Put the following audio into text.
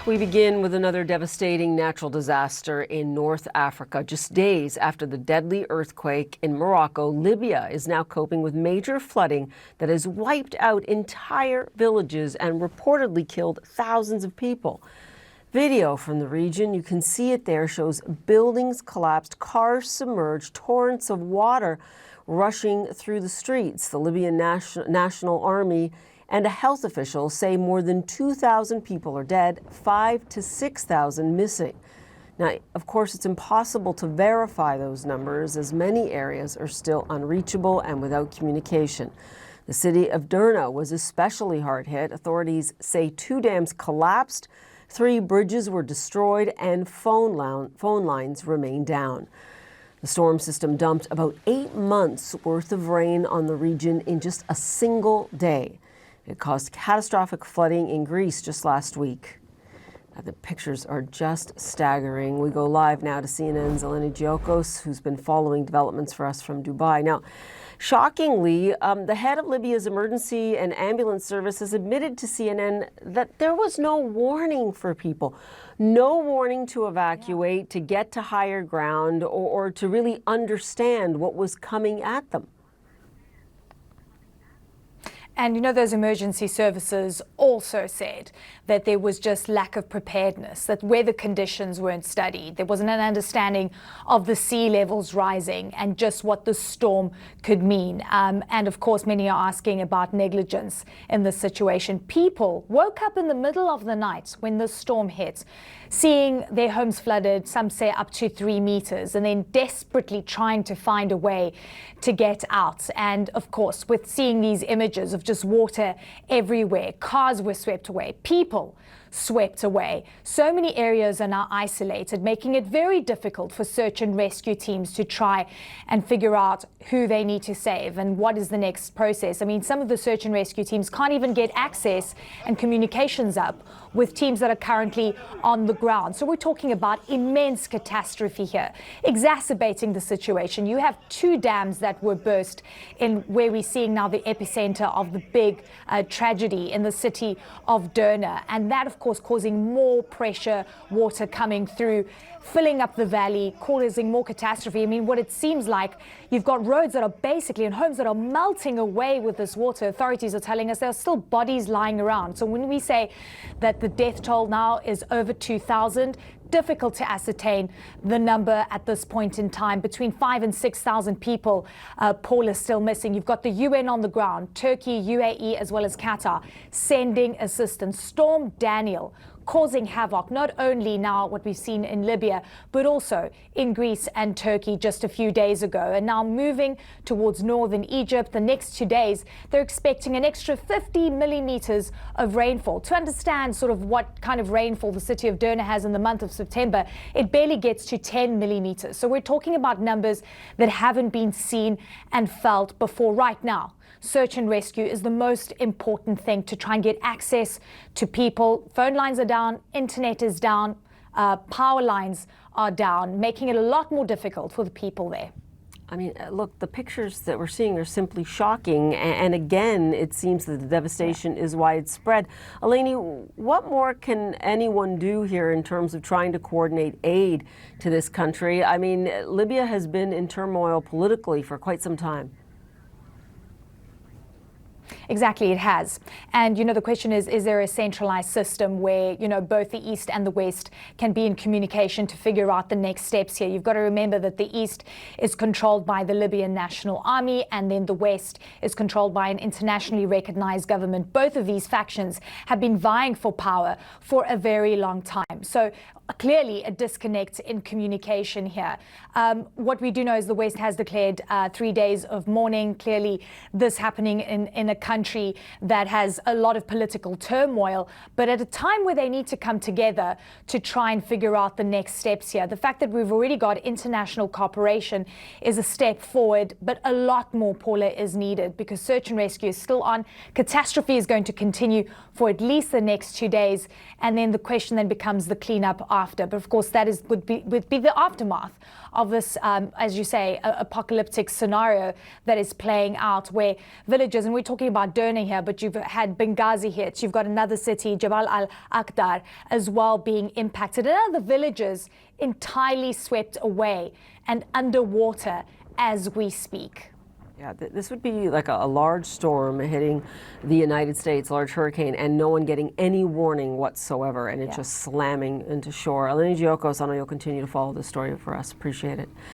We begin with another devastating natural disaster in North Africa. Just days after the deadly earthquake in Morocco, Libya is now coping with major flooding that has wiped out entire villages and reportedly killed thousands of people. Video from the region, you can see it there, shows buildings collapsed, cars submerged, torrents of water rushing through the streets. The Libyan National Army and a health official say more than 2,000 people are dead, 5,000 to 6,000 missing. Now, of course, it's impossible to verify those numbers as many areas are still unreachable and without communication. The city of Derna was especially hard hit. Authorities say 2 dams collapsed, 3 bridges were destroyed, and phone lines remain down. The storm system dumped about 8 months worth of rain on the region in just a single day. It caused catastrophic flooding in Greece just last week. The pictures are just staggering. We go live now to CNN's Eleni Giokos, who's been following developments for us from Dubai. Now, shockingly, the head of Libya's emergency and ambulance service has admitted to CNN that there was no warning for people, no warning to evacuate, to get to higher ground, or to really understand what was coming at them. And you know, those emergency services also said that there was just lack of preparedness, that weather conditions weren't studied. There wasn't an understanding of the sea levels rising and just what the storm could mean. And of course, many are asking about negligence in this situation. People woke up in the middle of the night when the storm hit, seeing their homes flooded, some say up to 3 meters, and then desperately trying to find a way to get out. And of course, with seeing these images of just water everywhere, cars were swept away, people swept away. So many areas are now isolated, making it very difficult for search and rescue teams to try and figure out who they need to save and what is the next process. I mean, some of the search and rescue teams can't even get access and communications up with teams that are currently on the ground. So we're talking about immense catastrophe here, exacerbating the situation. You have 2 dams that were burst in where we're seeing now the epicenter of the big tragedy in the city of Derna. And that, of course, causing more pressure, water coming through, filling up the valley, causing more catastrophe. I mean, what it seems like, you've got roads that are basically and homes that are melting away with this water. Authorities are telling us there are still bodies lying around. So when we say that the death toll now is over 2,000, difficult to ascertain the number at this point in time. Between 5,000 and 6,000 people, Paul, is still missing. You've got the UN on the ground, Turkey, UAE, as well as Qatar, sending assistance. Storm Daniel causing havoc, not only now what we've seen in Libya, but also in Greece and Turkey just a few days ago. And now moving towards northern Egypt, the next 2 days, they're expecting an extra 50 millimeters of rainfall. To understand sort of what kind of rainfall the city of Derna has in the month of September, it barely gets to 10 millimeters. So we're talking about numbers that haven't been seen and felt before. Right now, search and rescue is the most important thing to try and get access to people. Phone lines are down, internet is down, power lines are down, making it a lot more difficult for the people there. I mean, look, the pictures that we're seeing are simply shocking. And again, it seems that the devastation is widespread. Eleni, what more can anyone do here in terms of trying to coordinate aid to this country? I mean, Libya has been in turmoil politically for quite some time. Exactly, it has. And, you know, the question is there a centralized system where, you know, both the East and the West can be in communication to figure out the next steps here? You've got to remember that the East is controlled by the Libyan National Army, and then the West is controlled by an internationally recognized government. Both of these factions have been vying for power for a very long time. So clearly a disconnect in communication here. What we do know is the West has declared 3 days of mourning. Clearly this happening in a country that has a lot of political turmoil, but at a time where they need to come together to try and figure out the next steps here. The fact that we've already got international cooperation is a step forward, but a lot more, Paula, is needed because search and rescue is still on. Catastrophe is going to continue for at least the next 2 days, and then the question then becomes the cleanup after. But of course, that would be the aftermath of this, as you say, apocalyptic scenario that is playing out, where villages, and we're talking about Derna here, but you've had Benghazi hit, you've got another city, Jabal al-Aqdar, as well being impacted, and other villages entirely swept away and underwater as we speak. Yeah, this would be like a large storm hitting the United States, large hurricane, and no one getting any warning whatsoever, and it just slamming into shore. Eleni Giokos, I know you'll continue to follow this story for us. Appreciate it.